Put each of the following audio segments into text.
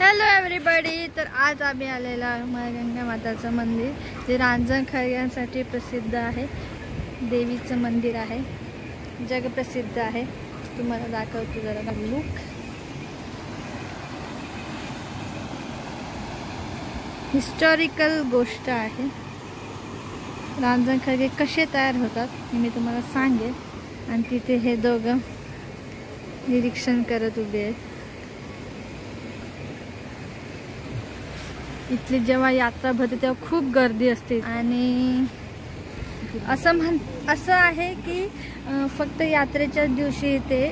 Hello everybody. तर आज आम्ही आलेलो गंगा माताचं मंदिर जे रांजण खळग्यांसाठी प्रसिद्ध आहे. देवीचं मंदिर आहे, जगप्रसिद्ध आहे. तुम्हाला दाखवतो जरा लुक. हिस्टॉरिकल गोष्ट आहे. रांजण खळगे कसे तयार होतात हे मी तुम्हाला सांगेन. आणि तिथे हे दोघं निरीक्षण करत उभे आहेत. इथली जेव्हा यात्रा भरते तेव्हा खूप गर्दी असते. आणि असं आहे की फक्त यात्रेच्या दिवशी इथे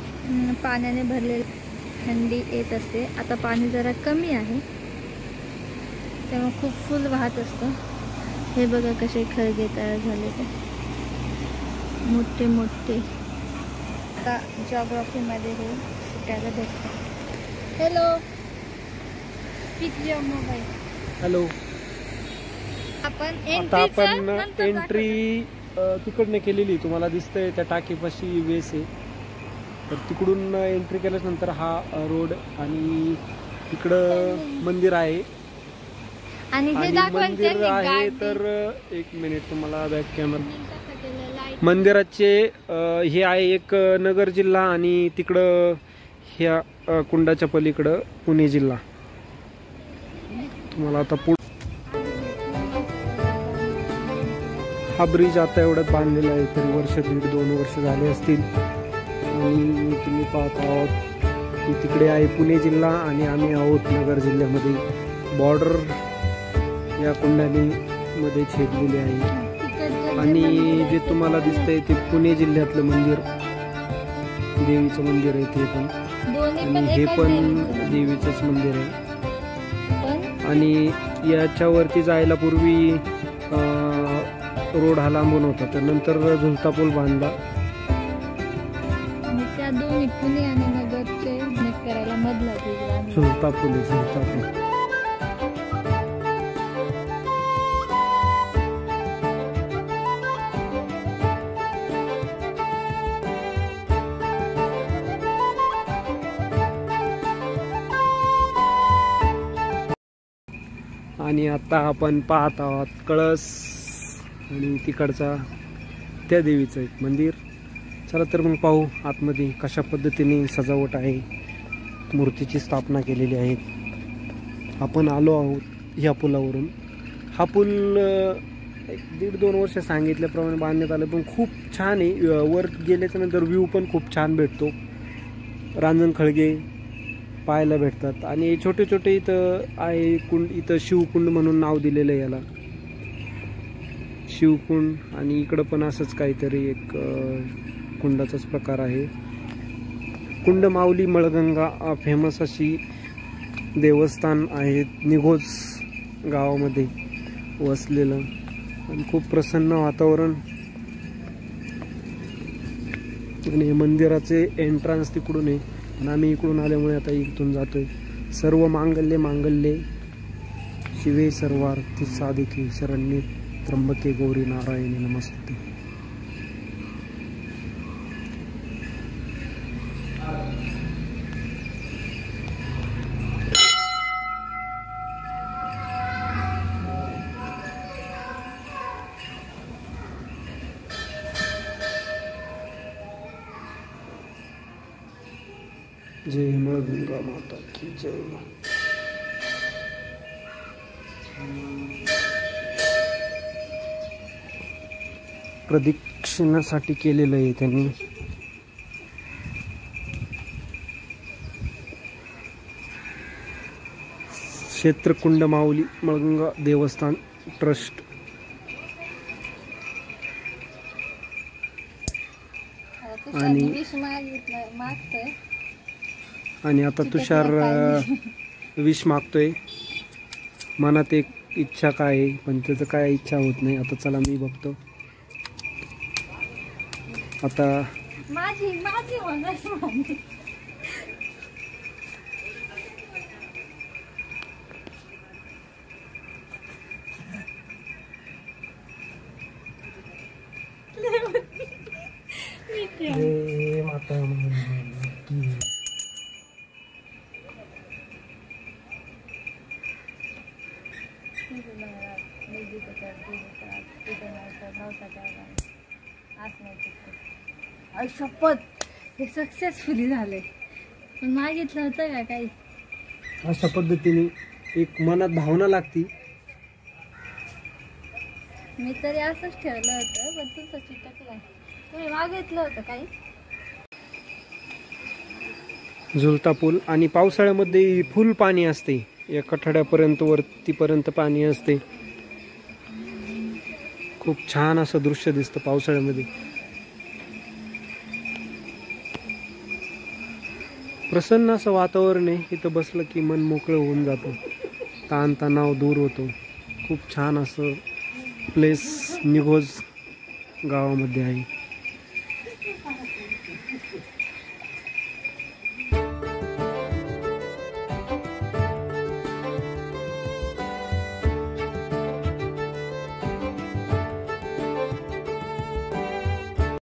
पाण्याने भरलेली थंडी येत असते. आता पाणी जरा कमी आहे तेव्हा खूप फुल वाहत असतं. हे बघा कसे खळगे तयार झाले ते मोठे मोठे. आता जॉग्राफीमध्ये हे शिकायला भेटतं. Hello, pick your mobile. Hello. आता आपण एंट्री तिकडनं केलेली. तुम्हाला दिसतंय त्या टाकीपाशी वेस आहे. तर तिकडून एंट्री केल्यानंतर हा रोड आणि इकडं मंदिर आहे. आणि मंदिर आहे तर एक मिनिट तुम्हाला बॅक कॅमेरा. मंदिराचे हे आहे एक नगर जिल्हा आणि तिकडं ह्या कुंडाच्या पलीकडं पुणे जिल्हा. तुम्हाला आता हा ब्रिज आता एवढ्यात बांधलेला आहे तरी वर्ष दीड दोन वर्ष झाले असतील. आणि तुम्ही पाहत आहोत की तिकडे आहे पुणे जिल्हा आणि आम्ही आहोत नगर जिल्ह्यामध्ये. बॉर्डर या कुंडाने मध्ये छेदलेली आहे. आणि जे तुम्हाला दिसतंय ते पुणे जिल्ह्यातलं मंदिर, देवीचं मंदिर आहे ते पण. आणि हे पण देवीचंच मंदिर आहे. आणि याच्यावरती जायला पूर्वी रोड हा लांबून होता, तर नंतर झुलता पूल बांधला. त्या दोन्ही पुणे आणि नगरचे करायला मधला झुलता पूल आहे, झुलता पूल. आणि आता आपण पाहत आहोत कळस आणि तिकडचा त्या देवीचं एक मंदिर. चला तर मग पाहू आतमध्ये कशा पद्धतीने सजावट आहे, मूर्तीची स्थापना केलेली आहे. आपण आलो आहोत ह्या पुलावरून. हा पूल एक दीड दोन वर्ष सांगितल्याप्रमाणे बांधण्यात आलं, पण खूप छान आहे. वर गेल्याच्या नंतर व्ह्यू पण खूप छान भेटतो. रांजण खळगे पाहायला भेटतात. आणि छोटे छोटे इथं आहे कुंड. इथं शिवकुंड म्हणून नाव दिलेलं आहे याला, शिवकुंड. आणि इकडं पण असंच काहीतरी एक कुंडाचाच प्रकार आहे. कुंड माऊली मळगंगा फेमस अशी देवस्थान आहे निघोज गावामध्ये वसलेलं. आणि खूप प्रसन्न वातावरण. आणि मंदिराचे एंट्रन्स तिकडून आहे आणि आम्ही इकडून आल्यामुळे आता इथून जातोय. सर्व मांगल्ये मांगल्ये शिवे सर्वार्थी साधिके शरण्ये त्र्यंबके गौरी नारायणी नमस्ते. जय गंगा माता की जय. प्रदक्षिणासाठी केलेलं आहे त्यांनी. क्षेत्रकुंड माऊली मळगंगा देवस्थान ट्रस्ट. आणि आता तुषार विष मागतोय. मनात एक इच्छा काय आहे पण त्याचं काय इच्छा होत नाही. आता चला मी बघतो. आता माझी शपथ हे सक्सेसफुली झालंय. पण मागितलं होतं का काही? अशा पद्धतीने एक मनात भावना लागती. मी तरी असंच ठेवलं होतं, पण तुमचं चिटकलंय. तुम्ही मागितलं होतं काही? झुलता पूल आणि पावसाळ्यामध्ये फुल पाणी असते, एक आठवड्यापर्यंत वरतीपर्यंत पाणी असते. खूप छान असं दृश्य दिसतं पावसाळ्यामध्ये. प्रसन्न असं वातावरण आहे. इथं बसलं की मन मोकळं होऊन जातं, ताणतणाव दूर होतो. खूप छान असं प्लेस निघोज गावामध्ये आहे.